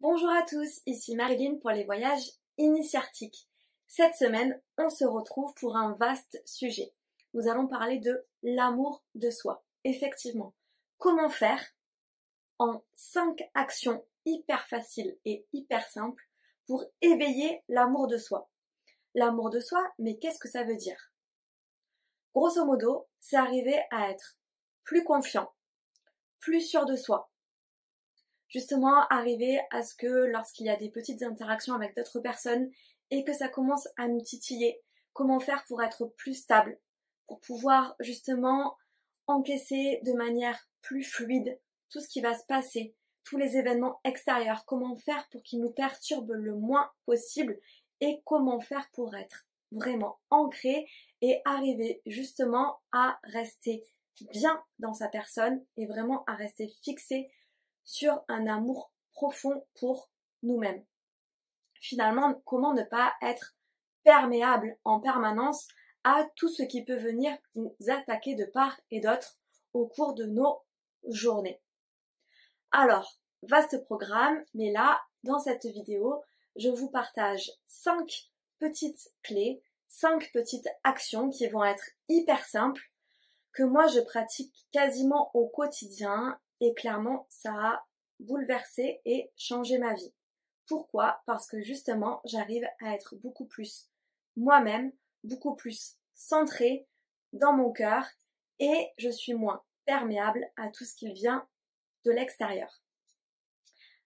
Bonjour à tous, ici Marilyn pour les voyages initiatiques. Cette semaine, on se retrouve pour un vaste sujet. Nous allons parler de l'amour de soi. Effectivement, comment faire en 5 actions hyper faciles et hyper simples pour éveiller l'amour de soi. L'amour de soi, mais qu'est-ce que ça veut dire? Grosso modo, c'est arriver à être plus confiant, plus sûr de soi. Justement, arriver à ce que lorsqu'il y a des petites interactions avec d'autres personnes et que ça commence à nous titiller, comment faire pour être plus stable, pour pouvoir justement encaisser de manière plus fluide tout ce qui va se passer, tous les événements extérieurs, comment faire pour qu'ils nous perturbent le moins possible et comment faire pour être vraiment ancré et arriver justement à rester bien dans sa personne et vraiment à rester fixé sur un amour profond pour nous-mêmes. Finalement, comment ne pas être perméable en permanence à tout ce qui peut venir nous attaquer de part et d'autre au cours de nos journées. Alors, vaste programme, mais là, dans cette vidéo, je vous partage 5 petites clés, 5 petites actions qui vont être hyper simples, que moi je pratique quasiment au quotidien et clairement ça a bouleversé et changé ma vie. Pourquoi? Parce que justement j'arrive à être beaucoup plus moi-même, beaucoup plus centrée dans mon cœur et je suis moins perméable à tout ce qui vient de l'extérieur.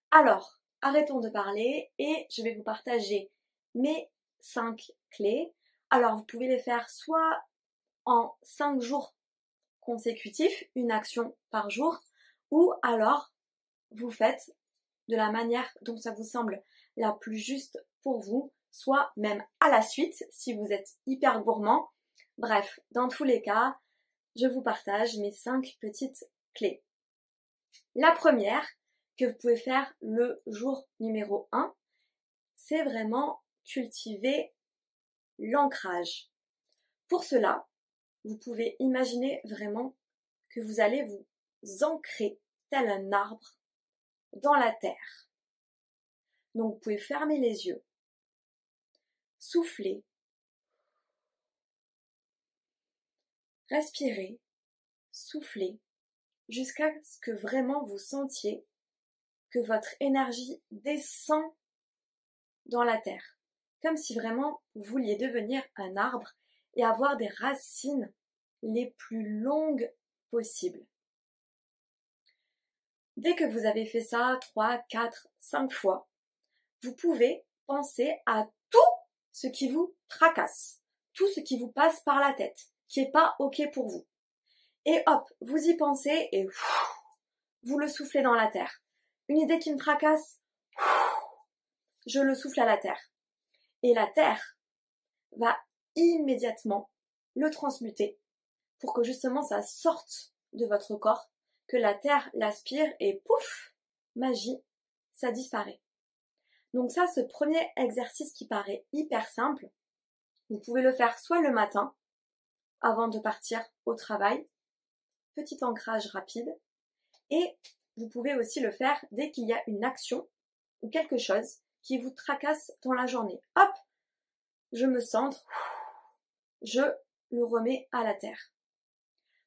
Alors, arrêtons de parler et je vais vous partager mes 5 clés. Alors vous pouvez les faire soit en 5 jours consécutifs, une action par jour, ou alors vous faites de la manière dont ça vous semble la plus juste pour vous, soit même à la suite si vous êtes hyper gourmand. Bref, dans tous les cas, je vous partage mes 5 petites clés. La première que vous pouvez faire le jour numéro 1, c'est vraiment cultiver l'ancrage. Pour cela, vous pouvez imaginer vraiment que vous allez vous ancrer tel un arbre dans la terre. Donc vous pouvez fermer les yeux, souffler, respirer, souffler, jusqu'à ce que vraiment vous sentiez que votre énergie descend dans la terre. Comme si vraiment vous vouliez devenir un arbre et avoir des racines les plus longues possibles. Dès que vous avez fait ça 3, 4, 5 fois, vous pouvez penser à tout ce qui vous tracasse, tout ce qui vous passe par la tête, qui n'est pas OK pour vous. Et hop, vous y pensez et vous le soufflez dans la terre. Une idée qui me tracasse, je le souffle à la terre. Et la terre va immédiatement le transmuter pour que justement ça sorte de votre corps, que la terre l'aspire et pouf, magie, ça disparaît. Donc ça, ce premier exercice qui paraît hyper simple, vous pouvez le faire soit le matin, avant de partir au travail, petit ancrage rapide, et vous pouvez aussi le faire dès qu'il y a une action ou quelque chose qui vous tracasse dans la journée. Hop, je me centre, je le remets à la terre.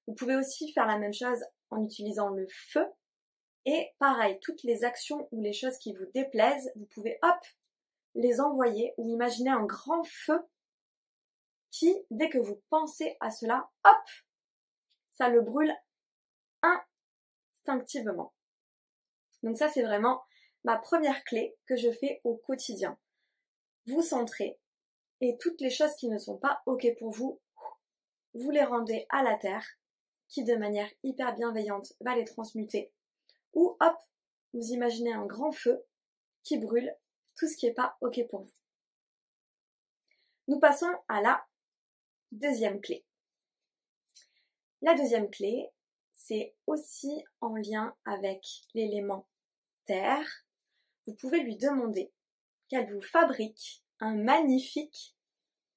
Vous pouvez aussi faire la même chose en utilisant le feu. Et pareil, toutes les actions ou les choses qui vous déplaisent, vous pouvez hop, les envoyer ou imaginer un grand feu qui, dès que vous pensez à cela, hop, ça le brûle instinctivement. Donc ça, c'est vraiment ma première clé que je fais au quotidien. Vous centrez et toutes les choses qui ne sont pas OK pour vous, vous les rendez à la terre qui, de manière hyper bienveillante, va les transmuter. Ou hop, vous imaginez un grand feu qui brûle tout ce qui n'est pas OK pour vous. Nous passons à la deuxième clé. La deuxième clé, c'est aussi en lien avec l'élément terre. Vous pouvez lui demander qu'elle vous fabrique un magnifique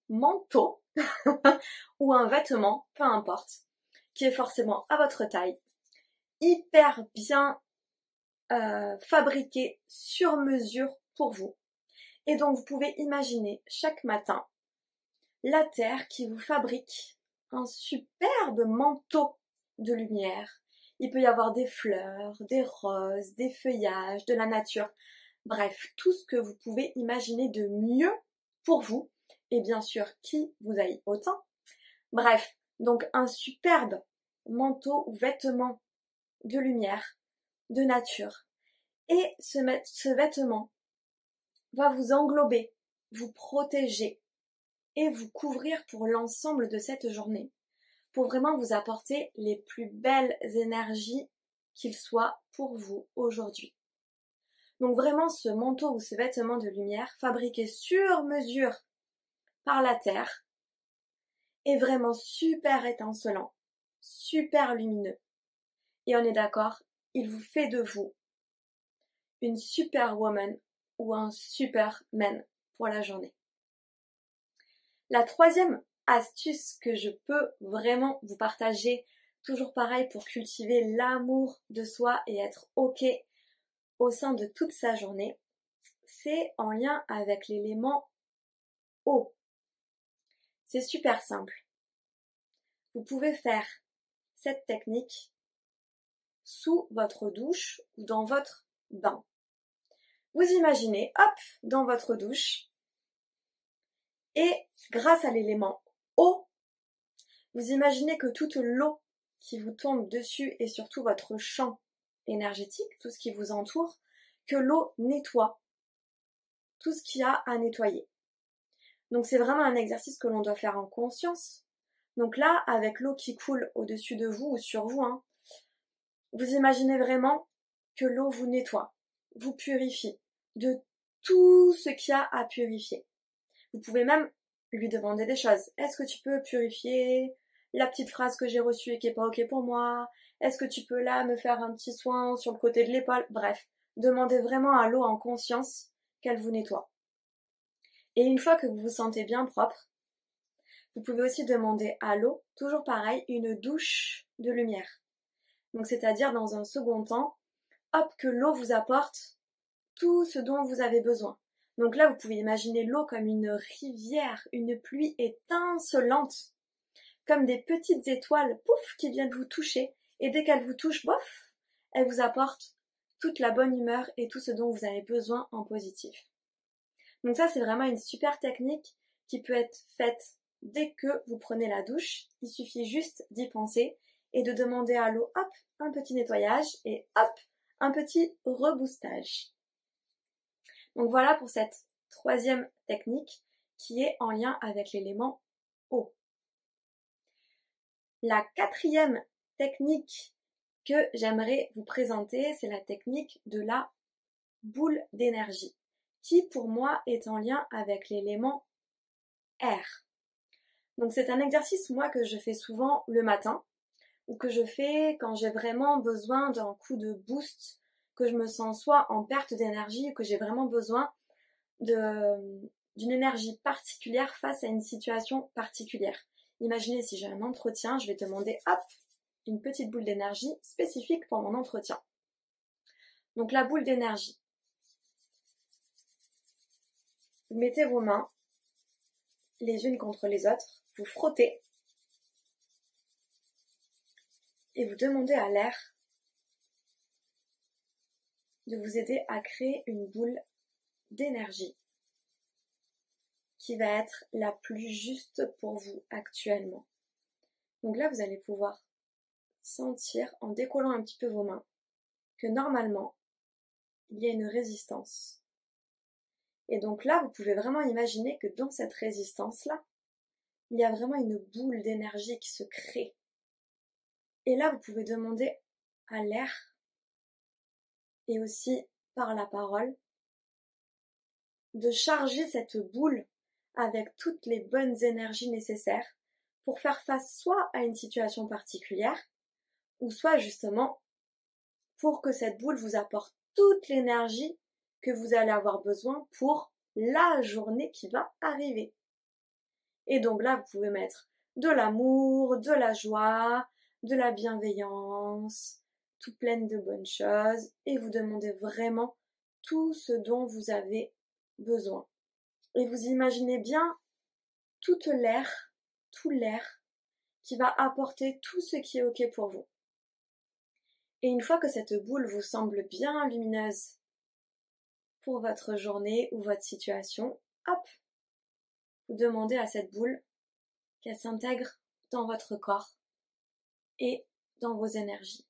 manteau ou un vêtement, peu importe, qui est forcément à votre taille, hyper bien fabriqué sur mesure pour vous. Et donc vous pouvez imaginer chaque matin la Terre qui vous fabrique un superbe manteau de lumière. Il peut y avoir des fleurs, des roses, des feuillages, de la nature. Bref, tout ce que vous pouvez imaginer de mieux pour vous. Et bien sûr, qui vous haït autant. Bref, donc un superbe manteau ou vêtement de lumière, de nature. Et ce vêtement va vous englober, vous protéger et vous couvrir pour l'ensemble de cette journée, pour vraiment vous apporter les plus belles énergies qu'il soit pour vous aujourd'hui. Donc vraiment ce manteau ou ce vêtement de lumière fabriqué sur mesure par la Terre est vraiment super étincelant, super lumineux. Et on est d'accord, il vous fait de vous une super woman ou un super man pour la journée. La troisième astuce que je peux vraiment vous partager, toujours pareil pour cultiver l'amour de soi et être OK au sein de toute sa journée, c'est en lien avec l'élément eau. C'est super simple. Vous pouvez faire cette technique sous votre douche ou dans votre bain. Vous imaginez, hop, dans votre douche, et grâce à l'élément eau, vous imaginez que toute l'eau qui vous tombe dessus et surtout votre champ énergétique, tout ce qui vous entoure, que l'eau nettoie tout ce qu'il y a à nettoyer. Donc c'est vraiment un exercice que l'on doit faire en conscience. Donc là, avec l'eau qui coule au-dessus de vous ou sur vous, vous imaginez vraiment que l'eau vous nettoie, vous purifie de tout ce qu'il y a à purifier. Vous pouvez même lui demander des choses. Est-ce que tu peux purifier la petite phrase que j'ai reçue et qui n'est pas OK pour moi? Est-ce que tu peux là me faire un petit soin sur le côté de l'épaule? Bref, demandez vraiment à l'eau en conscience qu'elle vous nettoie. Et une fois que vous vous sentez bien propre, vous pouvez aussi demander à l'eau, toujours pareil, une douche de lumière. Donc c'est-à-dire dans un second temps, hop, que l'eau vous apporte tout ce dont vous avez besoin. Donc là, vous pouvez imaginer l'eau comme une rivière, une pluie étincelante, comme des petites étoiles, pouf, qui viennent vous toucher. Et dès qu'elle vous touche, bof, elle vous apporte toute la bonne humeur et tout ce dont vous avez besoin en positif. Donc ça, c'est vraiment une super technique qui peut être faite dès que vous prenez la douche. Il suffit juste d'y penser et de demander à l'eau, hop, un petit nettoyage et hop, un petit reboostage. Donc voilà pour cette troisième technique qui est en lien avec l'élément eau. La quatrième technique que j'aimerais vous présenter, c'est la technique de la boule d'énergie, qui pour moi est en lien avec l'élément air. Donc c'est un exercice moi que je fais souvent le matin ou que je fais quand j'ai vraiment besoin d'un coup de boost, que je me sens soit en perte d'énergie ou que j'ai vraiment besoin d'une énergie particulière face à une situation particulière. Imaginez si j'ai un entretien, je vais demander hop, une petite boule d'énergie spécifique pour mon entretien. Donc la boule d'énergie. Vous mettez vos mains les unes contre les autres, vous frottez et vous demandez à l'air de vous aider à créer une boule d'énergie qui va être la plus juste pour vous actuellement. Donc là, vous allez pouvoir sentir, en décollant un petit peu vos mains, que normalement, il y a une résistance. Et donc là, vous pouvez vraiment imaginer que dans cette résistance-là, il y a vraiment une boule d'énergie qui se crée. Et là, vous pouvez demander à l'air, et aussi par la parole, de charger cette boule avec toutes les bonnes énergies nécessaires pour faire face soit à une situation particulière, ou soit justement pour que cette boule vous apporte toute l'énergie que vous allez avoir besoin pour la journée qui va arriver. Et donc là, vous pouvez mettre de l'amour, de la joie, de la bienveillance, tout pleine de bonnes choses et vous demandez vraiment tout ce dont vous avez besoin. Et vous imaginez bien tout l'air qui va apporter tout ce qui est OK pour vous. Et une fois que cette boule vous semble bien lumineuse pour votre journée ou votre situation, hop, vous demandez à cette boule qu'elle s'intègre dans votre corps et dans vos énergies.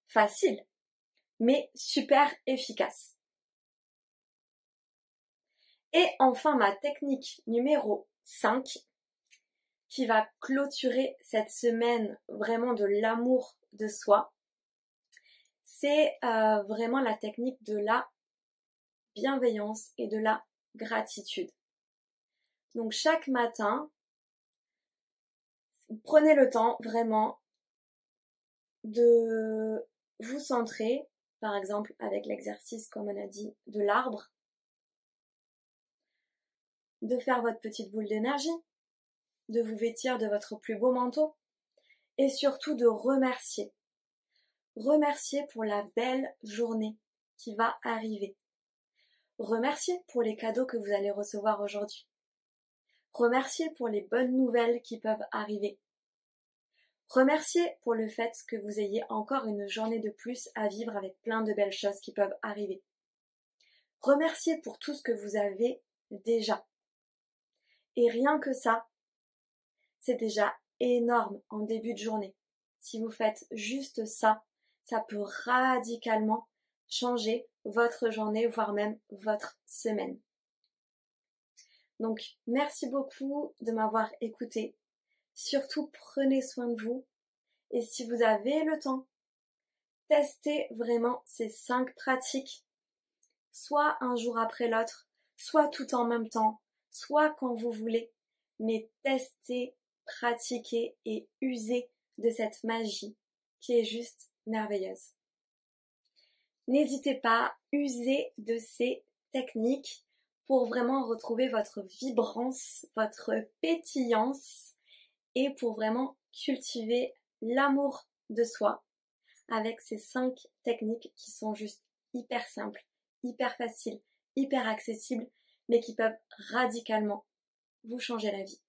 Facile, mais super efficace. Et enfin, ma technique numéro 5, qui va clôturer cette semaine vraiment de l'amour de soi, c'est vraiment la technique de la bienveillance et de la gratitude. Donc chaque matin, prenez le temps vraiment de vous centrer, par exemple avec l'exercice, comme on a dit, de l'arbre, de faire votre petite boule d'énergie, de vous vêtir de votre plus beau manteau et surtout de remercier. Remercier pour la belle journée qui va arriver. Remercier pour les cadeaux que vous allez recevoir aujourd'hui. Remercier pour les bonnes nouvelles qui peuvent arriver. Remercier pour le fait que vous ayez encore une journée de plus à vivre avec plein de belles choses qui peuvent arriver. Remercier pour tout ce que vous avez déjà. Et rien que ça, c'est déjà énorme en début de journée. Si vous faites juste ça, ça peut radicalement changer votre journée, voire même votre semaine. Donc, merci beaucoup de m'avoir écouté. Surtout, prenez soin de vous. Et si vous avez le temps, testez vraiment ces 5 pratiques, soit un jour après l'autre, soit tout en même temps, soit quand vous voulez. Mais testez, pratiquez et usez de cette magie qui est juste merveilleuse. N'hésitez pas à user de ces techniques pour vraiment retrouver votre vibrance, votre pétillance et pour vraiment cultiver l'amour de soi avec ces 5 techniques qui sont juste hyper simples, hyper faciles, hyper accessibles, mais qui peuvent radicalement vous changer la vie.